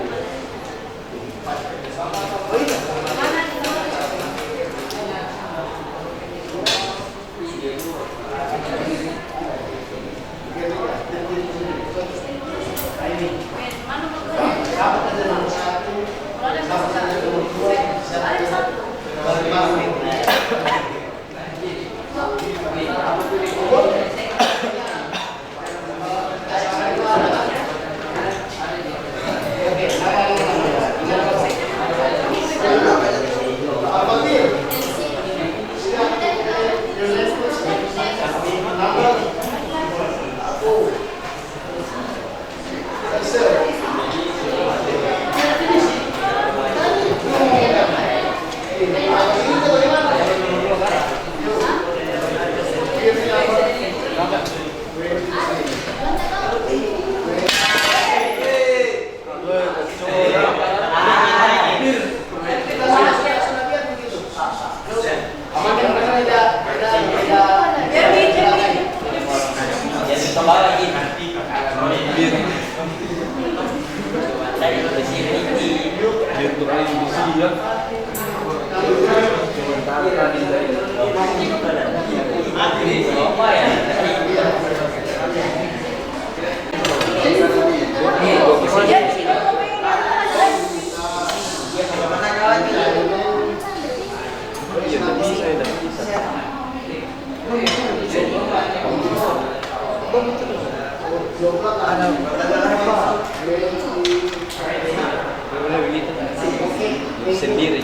Sendiri.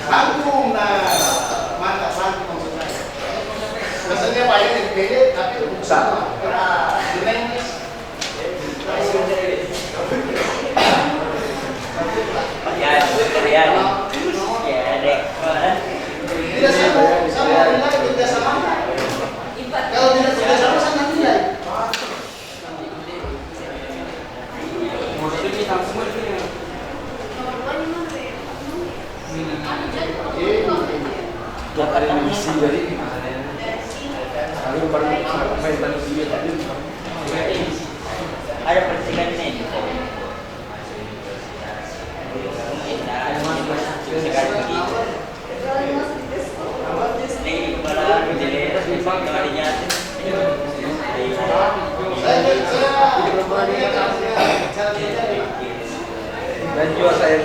Sanggung, nah, mantap sanggung maksud saya. Pesannya Pak ini dipilih, tapi sama. Tidak sama nilai tidak sama. Kalau tidak sama sama nilai. Ada misi dari ada percikannya itu. Dan juga saya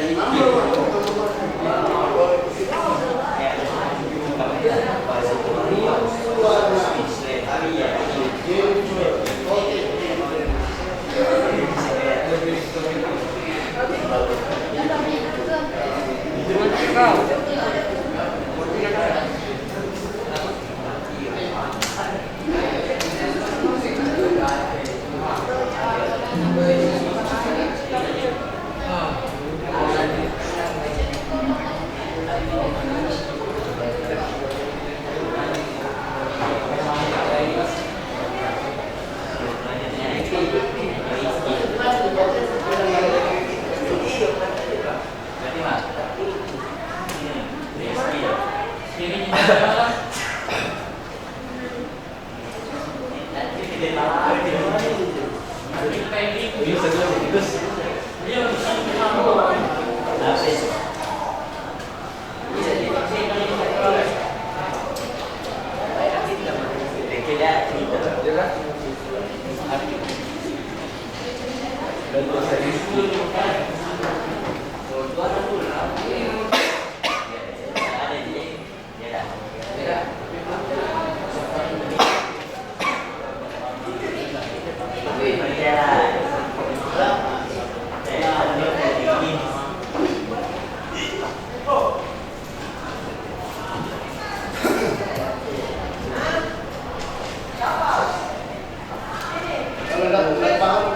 Kalau nggak paham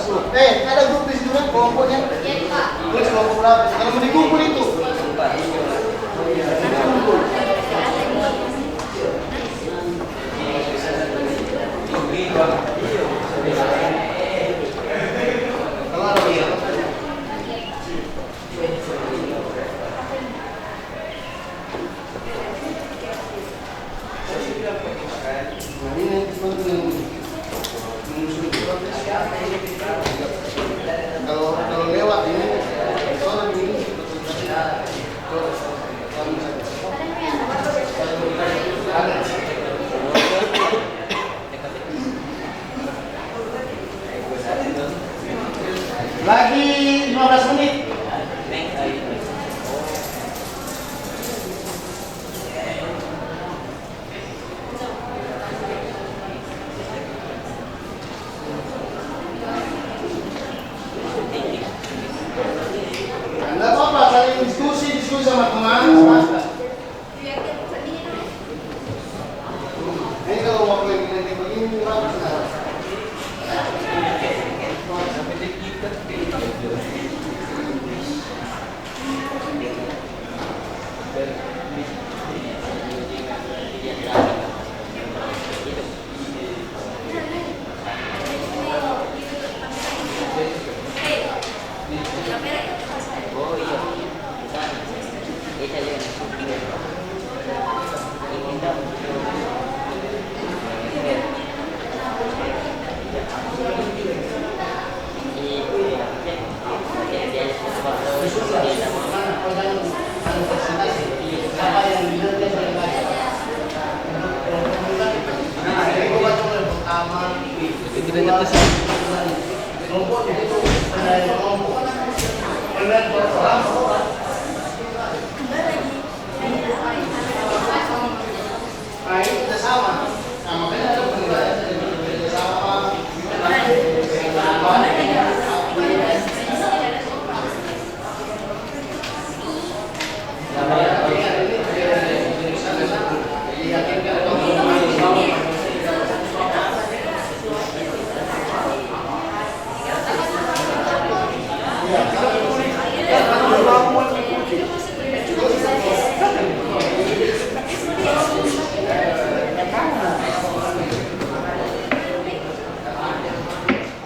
10. Ada grup di situ kan kelompoknya? Iya Pak. Terus kelompok berapa? Kalau mau dikumpul itu. Kalau ada ya. Nah ini kalau lewat ini soalnya ini lagi 15 menit. Enggak apa-apa, saling diskusi sama teman. Ini kalau waktu yang nanti begini berapa sekarang? Oh iya. Kita lihat. Apa yang dilihat dia paling banyak? Nah, ini gua baca yang pertama. Kita ngetes. Kelompok itu ada yang kelompok. Kemudian berperang. Nah ini kita sama. Nah makanya ada penilaian kita sama.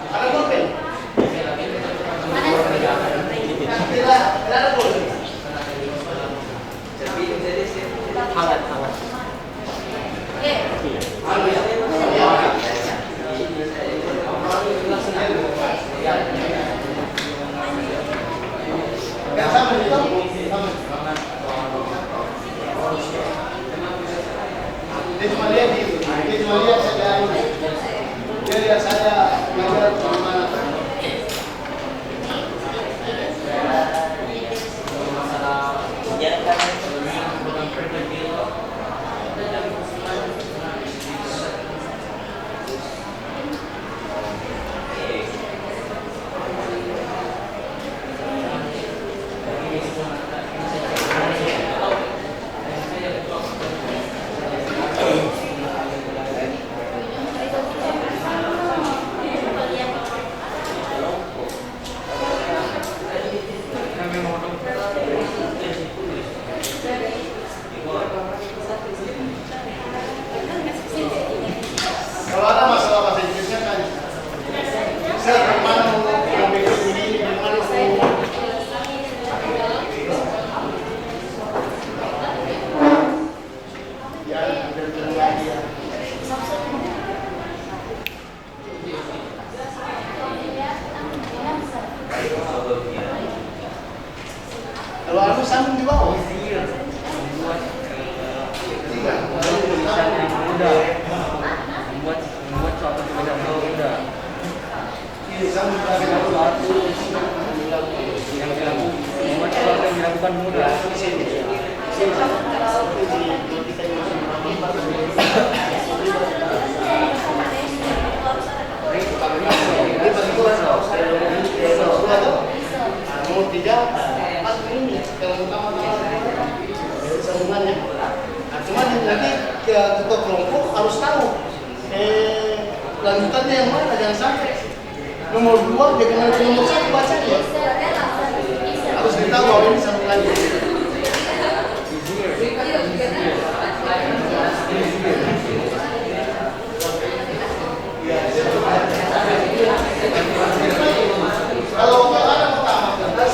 Ada pulpen? Tidak ada pulpen. Hangat. Yang sama juga, sama. Dia cuma lihat saya ini. Dia lihat saya mengajar kemana. Kalau ada masalah bahasa Inggrisnya kan, saya kemana mau bikin ini, gimana mau ya, dan lagi ya. Kalau aku sambung di bawah. Tiga. Tulisan yang mudah. Membuat suatu tulisan yang mudah. Ini sambung di bawah. Membuat sesuatu yang dilakukan mudah. Mau tiga, pas ini kalau utama sambungannya. Nah, cuman nanti ketua kelompok harus tahu lanjutannya yang mana, jangan sampai Nomor 2 bagaimana dengan nomor 1 bacanya? Harus ditahu bahwa ini satu lagi. Kalau ada pertama kertas,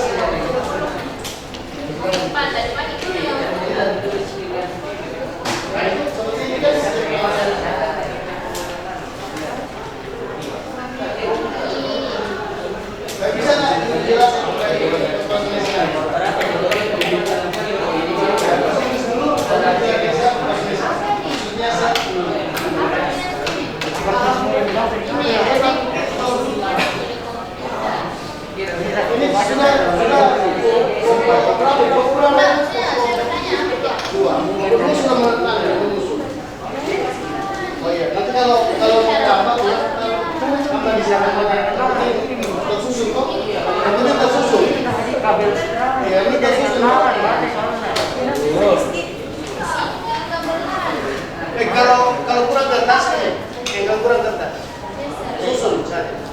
nah itu seperti ini kan. Nggak bisa nggak dijelasin penulisan. Pesimis dulu, baru dia bisa penulis. Maksudnya satu. Ini sudah berapa kurang dua. Ini sudah menyusun. Oh iya, nanti kalau mau tambah tambah di sana tersusun kok. Nanti tersusun. Ya ini tersusun. Kalau kurang kertas kalau kurang kertas, susun saja.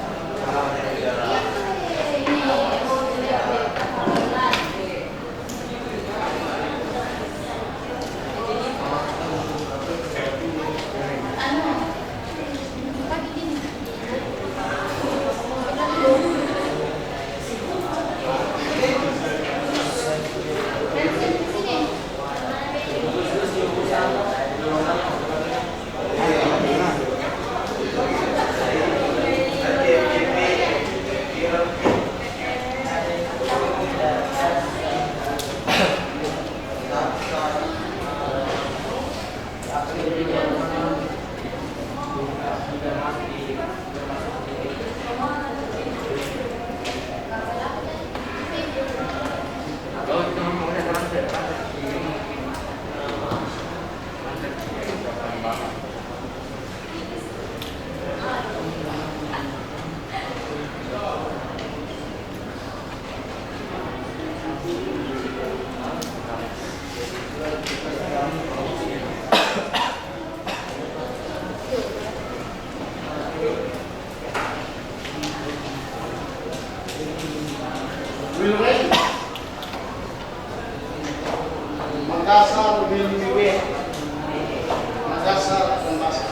Wilway, Makassar, Wilway, Makassar, dan Makassar.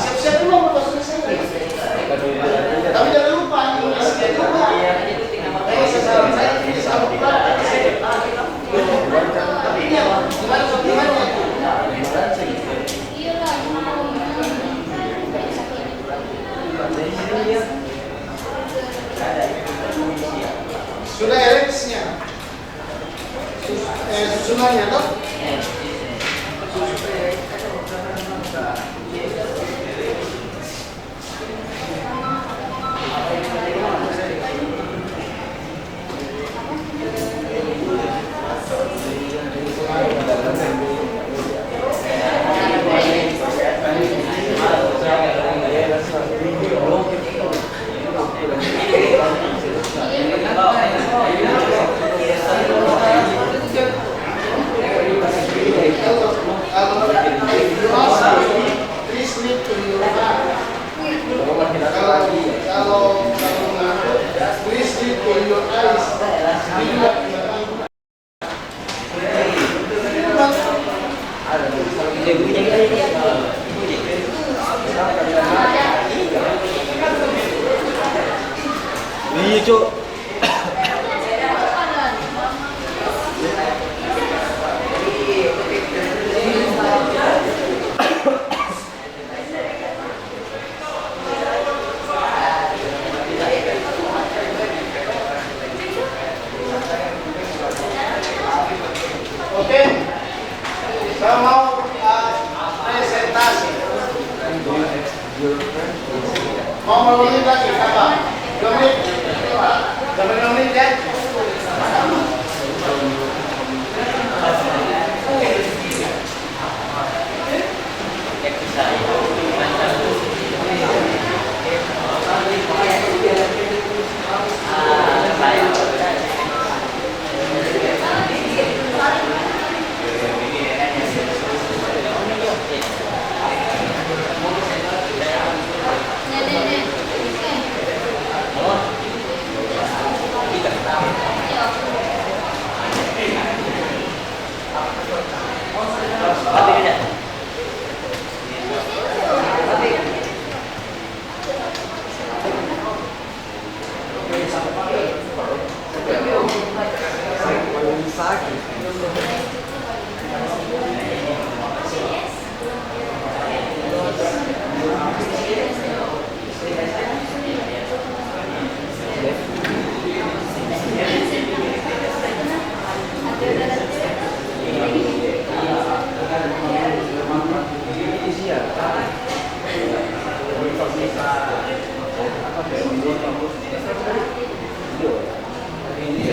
Siap-siap dulu mau selesai. Tapi jangan lupa Inggrisnya juga. Tapi ini apa? Gimana? Sudah elipsnya. Susunannya toh? spesialis. Iya, Cuk. Oke, saya mau presentasi. Mau melalui lagi apa? 2 menit. Sampai 2 menit ya.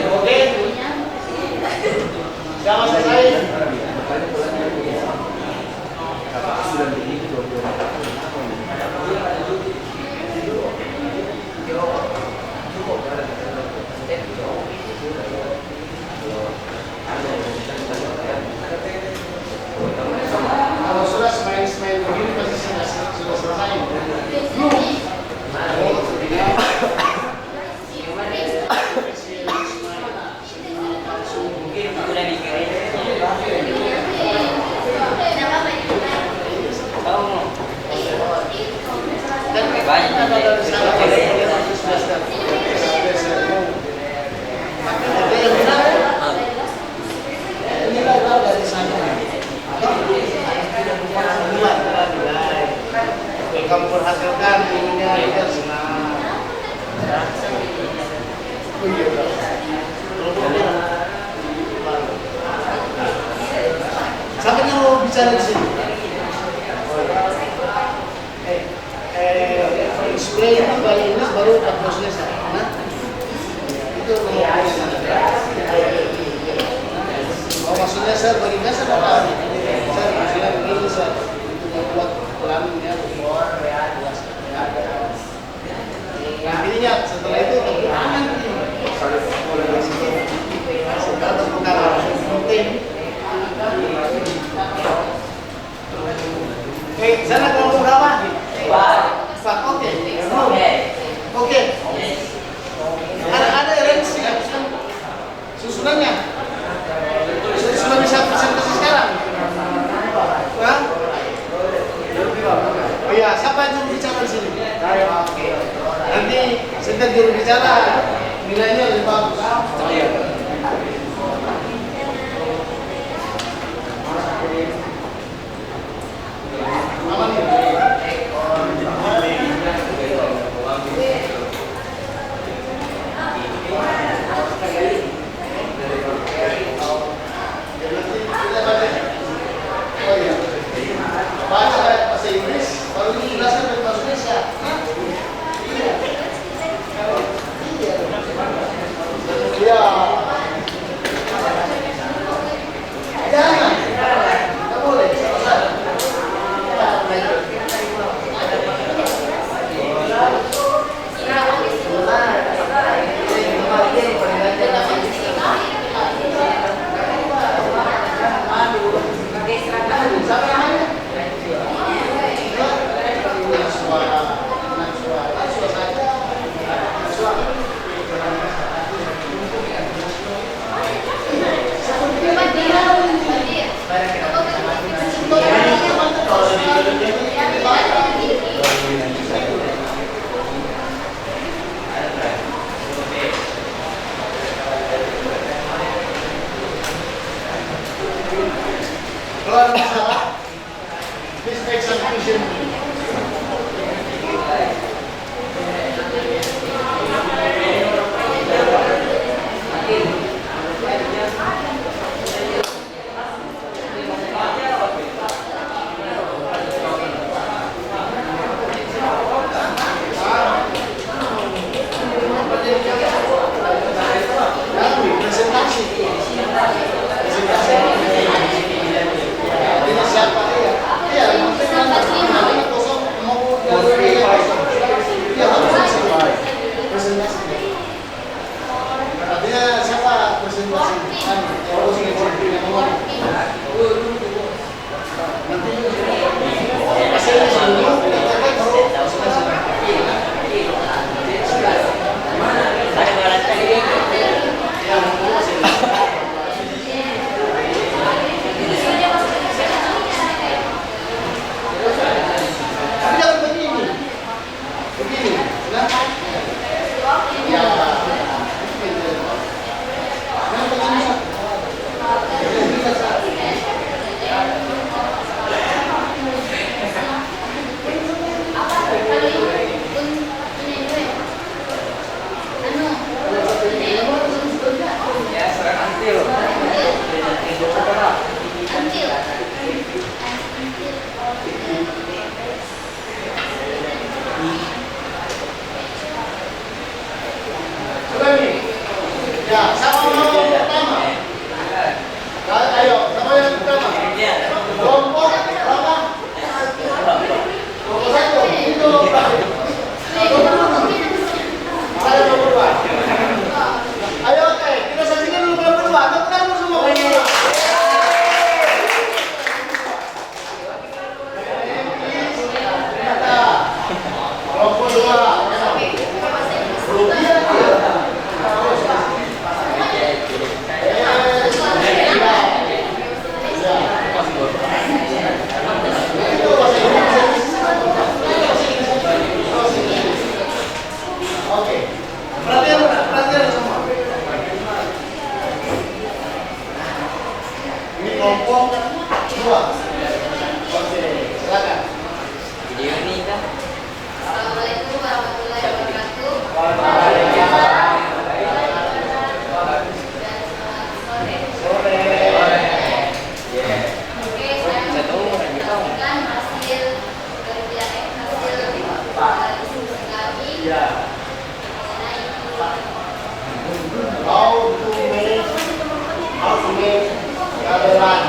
Oke, siapa selesai? Kalau sudah semain begini pasti sudah selesai. Kamu berhasilkan ininya ya senang. Sampai dulu bicara di sini. Display itu bahasa Inggris baru 14 lesson. Nah, itu oh, maksudnya saya berikan saya apa? Saya maksudnya begini saya untuk membuat plannya before nantinya setelah itu kekurangan setelah terbuka penting. Sana kelompok berapa? Pak, oke. Oke. Ada range susunannya. Sudah bisa presentasi sekarang. Kalau ada masalah, please make submission. Presentasi. Ini siapa ya? Iya, nanti kosong mau dari ya harus presentasi. Artinya siapa presentasi? Harus yang ngomong. Nanti hasilnya sebelum kita baru ya, siapa mau pertama? Ayo, siapa yang pertama? Kelompok berapa? Kelompok satu, itu berapa? Saya 22. Ayo, oke, kita saksikan dulu 22. Tepuk tangan semua. Kelompok 2. Oke, perhatian semua. Ini kelompok 2. Oke, silakan. Video ini kan. Assalamualaikum warahmatullahi wabarakatuh. Sore. Oke, saya mempresentasikan hasil kerja hasil diskusi kami Ya. mengenai How to make gamelan.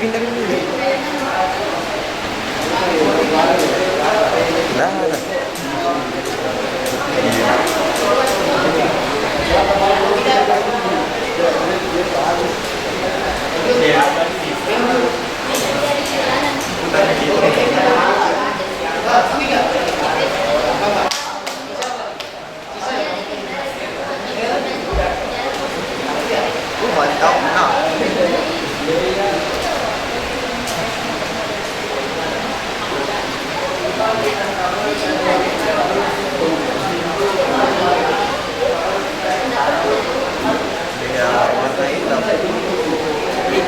pindah dulu. Dah. Mantap, nah.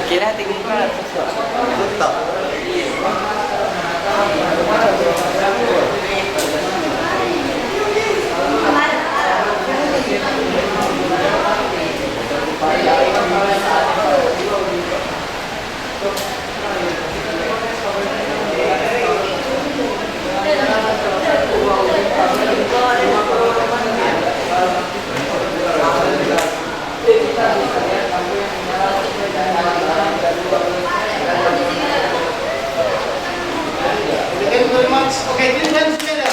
Kira tinggal Tetap. Thank you very much. Okay, please hands together.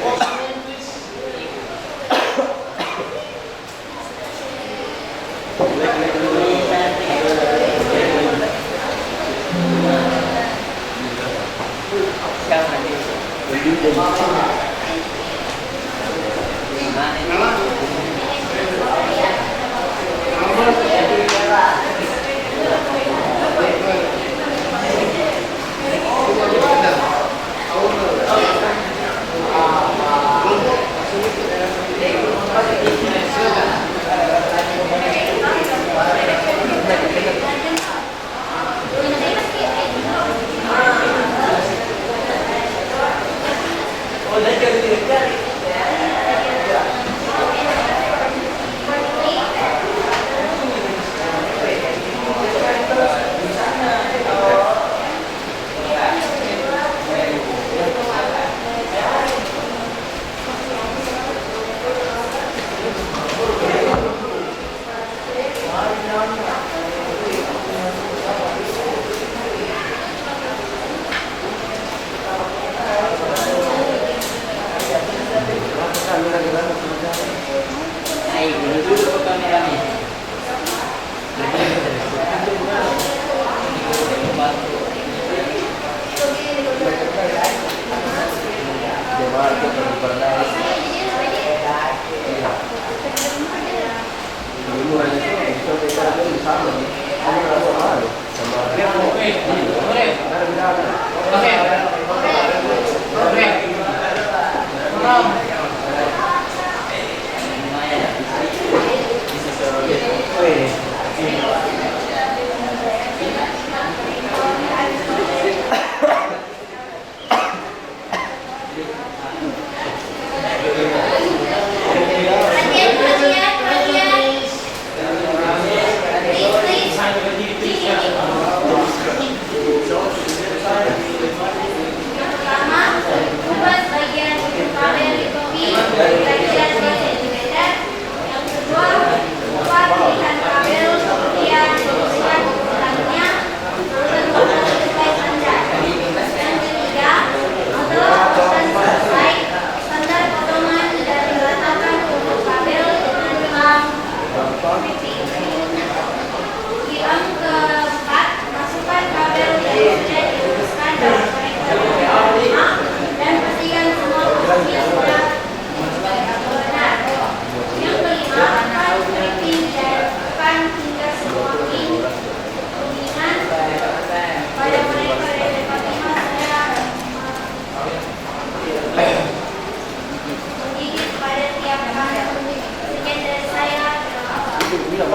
What's your name, please? Okay, please hands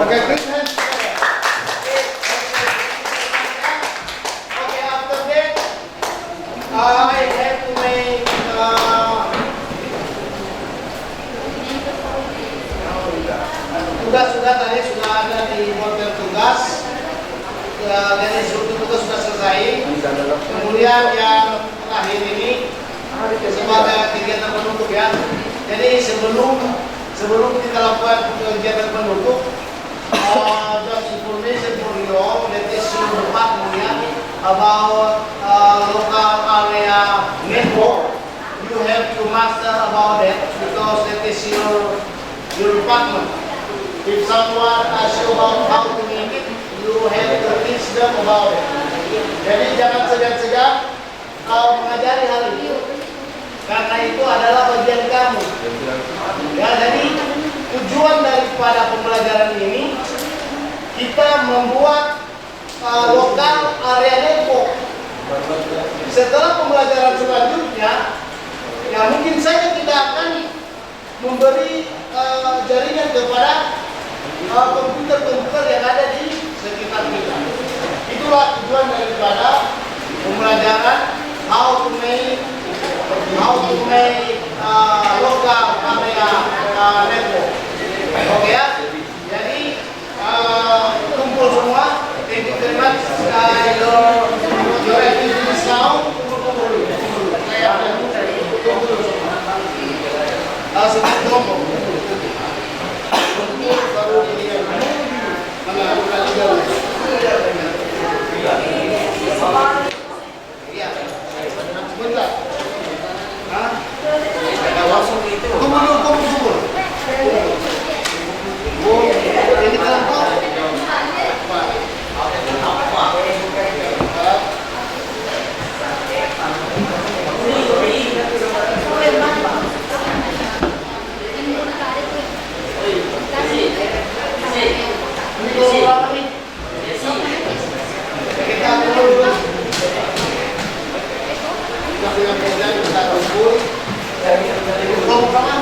together. Okay, after that, I have to make tugas tadi sudah ada di model tugas. Dan instruksi tugas sudah selesai. Kemudian yang terakhir ini sebagai kegiatan penutup ya. Jadi sebelum kita lakukan kegiatan penutup, just information for you all, let us show the partner about local area network. You have to master about that because that is your department. If someone asks you about how to make it, you have to teach them about it. Jadi jangan segan-segan mengajari hal itu, karena itu adalah bagian kamu. Ya, jadi tujuan daripada pembelajaran ini kita membuat lokal area network. Setelah pembelajaran selanjutnya, ya mungkin saja kita akan memberi jaringan kepada komputer-komputer yang ada di sekitar kita. Itulah tujuan daripada pembelajaran how to make local area network. Oke ya. Jadi kumpul semua. Thank you very much. Your activities now. Kumpul dulu. Saya tunggu dulu semua. Sedikit kelompok. Baru dilihat. Iya. Sebentar. Hah? Langsung itu. Tunggu. Ini kelompok. Kita kumpul. Kelompok mana?